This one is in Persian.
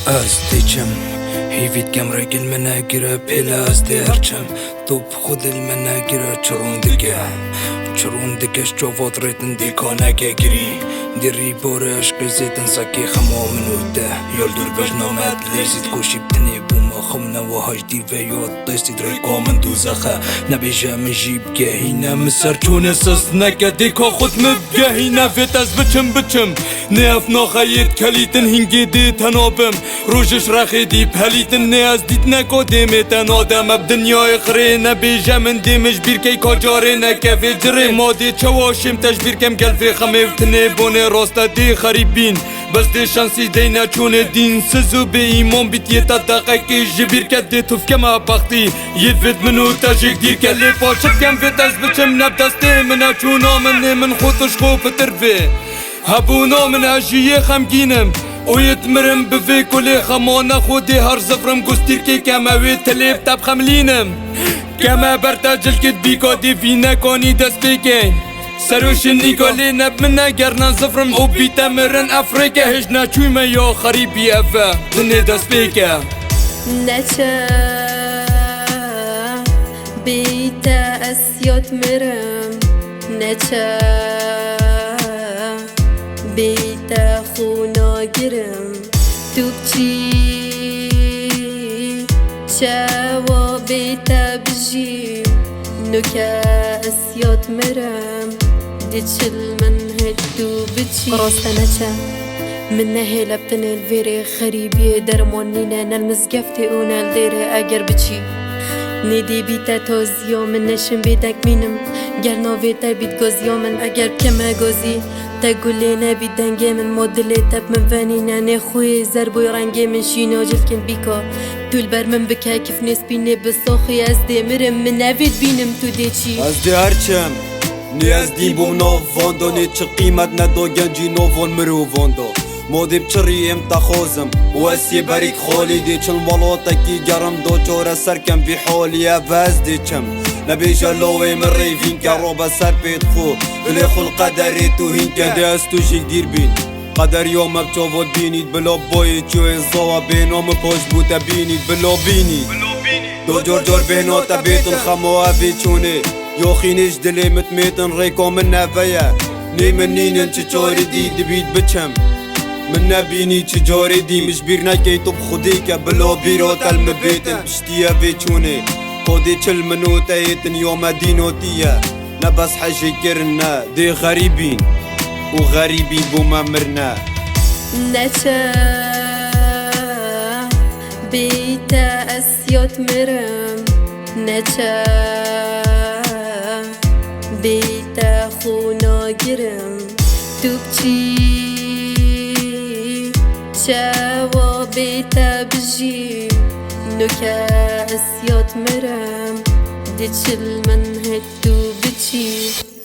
أزدجم هيفيت كم رجل مناقرة بلا أزدرجم طب خذ المناقرة چرون دکش جوات ریتن دیکانه که گری دیری باره عشق زیتن ساکی خما منوده یال دور برنامه لیزید کوشی بتنی بوما خمنا و هجدی و یاد دستید ریکا من دوزخه نبیجه من جیب گهینه مسر چون اساس نکه دیکا خود مبگهینه فیت از بچم نیف ناخیید کلیتن هنگی دی تنابم روشش رخی دی پلیتن نیاز دید نکو دیمیتن آدم اب دنیای خری نبیجه من دیمش بیر که کاجاره نکه فی جره مادی چواشم تشبیر کم گلفی خمیفتنه بونه راسته دی خریبین بس دی شانسی دی نچونه دین سزو به ایمان بیت یه تا دقیقی جبیر که دی توف کم بختی یه فید منو تجیک دیر که لی پاشت کم فید از بچم نب دسته من چونا من خودش خوب ترفه هبونا من عجیه خمگینم اویت مرم بفی کلی خمانه خودی هر زفرم گستیر که کم اوی تلیب تب خملینم کم برتا جلکت بیکا دی فی نکانی دست بکن سروش نیکالی نب من نگرنن زفرم او بیتا مرن افریکه هش نچوی من یا خریبی افه دنی دست بکن نچه بیتا اسیات مرم نچه بیتا خونا گرم تو بچی چاوا بیتا بجی نوکا اسیات مرم دی چل من هدو بچی راستا نچه من نهيلا بتني الفيري خريبي درمونينا نالمزقفتي اونا الديري اگر بچی ندی بیتا توزیو من نشم بیدک مینم گر ناویتا بید گوزیو من اگر کمه گوزی تا گلی نبید دنگه من مدلی تب من فانینا نخوی زربوی رنگه من شینو جلکن بیکا طول بر من بکه کف نیس بینه بساخی از دی مرم من نوید بینم تو دی چی از دی هرچم نی از دی بوم نواندو نی چه قیمت ندو گنجی نوان مرو واندو مودی بچری امتخوزم واسي بريك خولي دي چل ولوتكي گرم دو جورا سركم بي حولي افاز دي چم نبي جلوي من ريفين كروبا سر بيت خو بلي خل قدري تو هين دي استو جيك دير بين قدر يوم بتشوفو بينيد بلو بوي چوين زوا بينوم پوش بوتا بينيد بلو بينيد دو جور بينو تبيت الخمو افي چوني يو خينيش دلي متميتن ريكو من نفايا ني منين انت چوري دي دبيت بچم من نبینی چه جاری دی مش بیر نکی تو بخودی که بلو بیرو تل مبیتن بشتیا بیچونه خودی چل منو تایتن یوم دینو تیا نبس حجی کرنا دی غریبین و غریبی بوما مرنا نچه بیتا اسیات مرم نچه بیتا خونا گرم تو بچی چاوا بیتا بجی نوکا اسیات مرم دی چل من هدو بچی